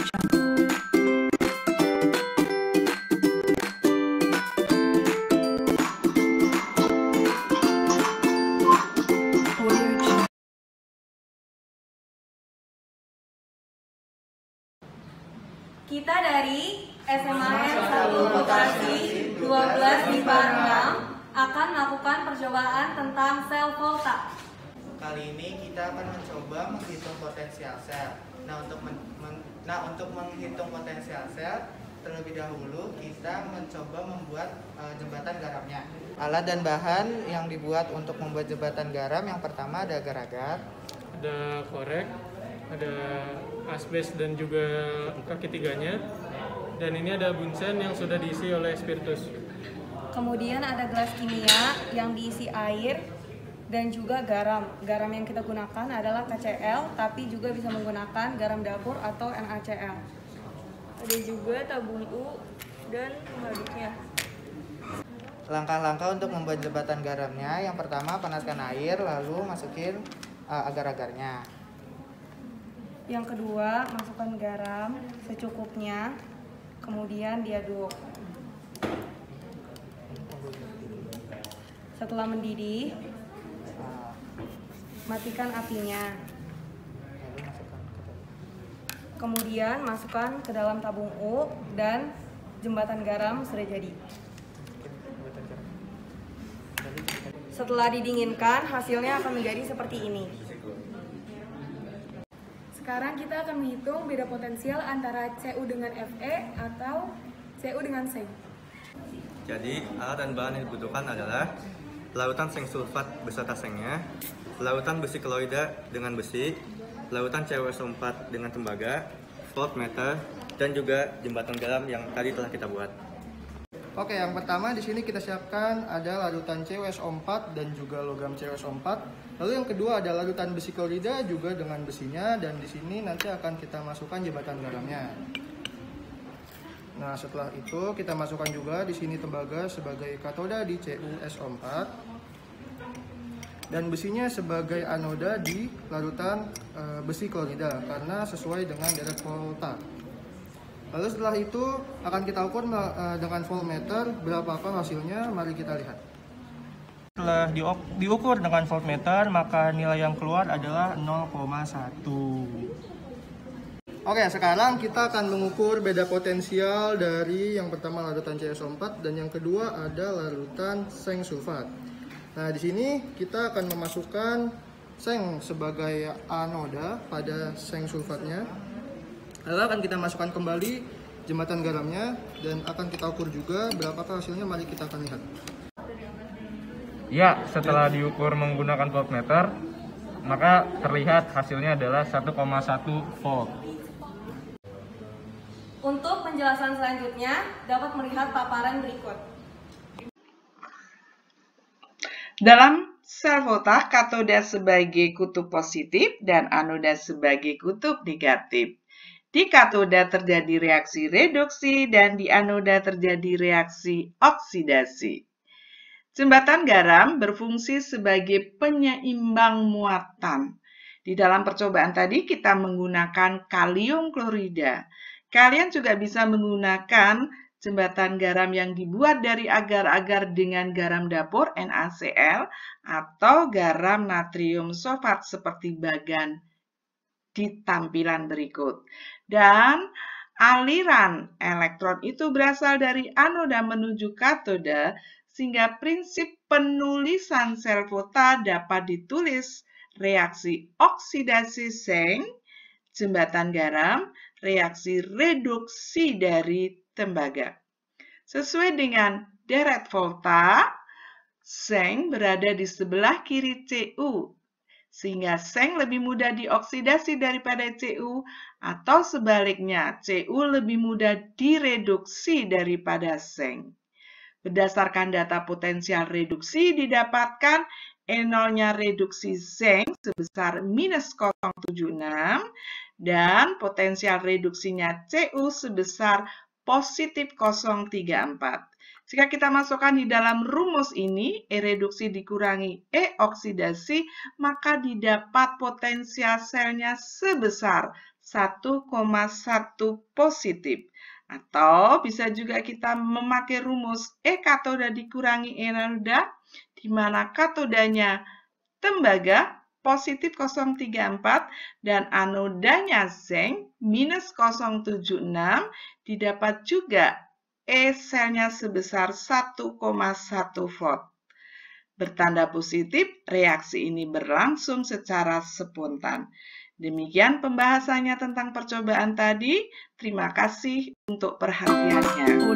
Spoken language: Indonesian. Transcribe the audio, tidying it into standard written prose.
Kita dari SMAN 1 Bekasi 12 MIPA 6 akan melakukan percobaan tentang sel volta. Kali ini kita akan mencoba menghitung potensial sel. Untuk menghitung potensial sel, terlebih dahulu kita mencoba membuat jembatan garamnya. Alat dan bahan yang dibuat untuk membuat jembatan garam, yang pertama ada agar-agar, ada korek, ada asbes dan juga kaki tiganya, dan ini ada bunsen yang sudah diisi oleh spiritus. Kemudian ada gelas kimia yang diisi air dan juga garam. Garam yang kita gunakan adalah KCl, tapi juga bisa menggunakan garam dapur atau NaCl. Ada juga tabung U dan pengaduknya. Langkah-langkah untuk membuat jembatan garamnya, yang pertama panaskan air, lalu masukin agar-agarnya. Yang kedua, masukkan garam secukupnya, kemudian diaduk. Setelah mendidih, matikan apinya. Kemudian masukkan ke dalam tabung U dan jembatan garam sudah jadi. Setelah didinginkan, hasilnya akan menjadi seperti ini. Sekarang kita akan menghitung beda potensial antara Cu dengan Fe atau Cu dengan seng. Jadi, alat dan bahan yang dibutuhkan adalah lautan seng sulfat beserta sengnya, lautan besi kloida dengan besi, lautan CuSO4 dengan tembaga, voltmeter, dan juga jembatan garam yang tadi telah kita buat. Oke, yang pertama di sini kita siapkan ada larutan CuSO4 dan juga logam CuSO4. Lalu yang kedua ada larutan besi klorida juga dengan besinya, dan di sini nanti akan kita masukkan jembatan garamnya. Nah, setelah itu kita masukkan juga di sini tembaga sebagai katoda di CuSO4 dan besinya sebagai anoda di larutan besi klorida karena sesuai dengan deret volta. Lalu setelah itu akan kita ukur dengan voltmeter berapakah hasilnya, mari kita lihat. Setelah diukur dengan voltmeter, maka nilai yang keluar adalah 0,1. Oke, sekarang kita akan mengukur beda potensial dari yang pertama larutan CuSO4 dan yang kedua ada larutan seng sulfat. Nah, di sini kita akan memasukkan seng sebagai anoda pada seng sulfatnya. Lalu akan kita masukkan kembali jembatan garamnya dan akan kita ukur juga berapakah hasilnya, mari kita akan lihat. Ya, setelah diukur menggunakan voltmeter, maka terlihat hasilnya adalah 1,1 volt. Untuk penjelasan selanjutnya, dapat melihat paparan berikut. Dalam sel volta, katoda sebagai kutub positif dan anoda sebagai kutub negatif. Di katoda terjadi reaksi reduksi dan di anoda terjadi reaksi oksidasi. Jembatan garam berfungsi sebagai penyeimbang muatan. Di dalam percobaan tadi kita menggunakan kalium klorida. Kalian juga bisa menggunakan jembatan garam yang dibuat dari agar-agar dengan garam dapur NaCl atau garam natrium sulfat seperti bagan di tampilan berikut. Dan aliran elektron itu berasal dari anoda menuju katoda, sehingga prinsip penulisan sel volta dapat ditulis reaksi oksidasi seng, jembatan garam, reaksi reduksi dari tembaga. Sesuai dengan deret volta, seng berada di sebelah kiri Cu, sehingga seng lebih mudah dioksidasi daripada Cu, atau sebaliknya, Cu lebih mudah direduksi daripada seng. Berdasarkan data potensial reduksi didapatkan E0-nya reduksi seng sebesar minus 0,76 dan potensial reduksinya Cu sebesar positif 0,34. Jika kita masukkan di dalam rumus ini, E reduksi dikurangi E oksidasi, maka didapat potensial selnya sebesar 1,1 positif. Atau bisa juga kita memakai rumus E katoda dikurangi E anoda, di mana katodanya tembaga positif 034 dan anodanya zinc minus 076, didapat juga E selnya sebesar 1,1 volt. Bertanda positif, reaksi ini berlangsung secara spontan. Demikian pembahasannya tentang percobaan tadi. Terima kasih untuk perhatiannya.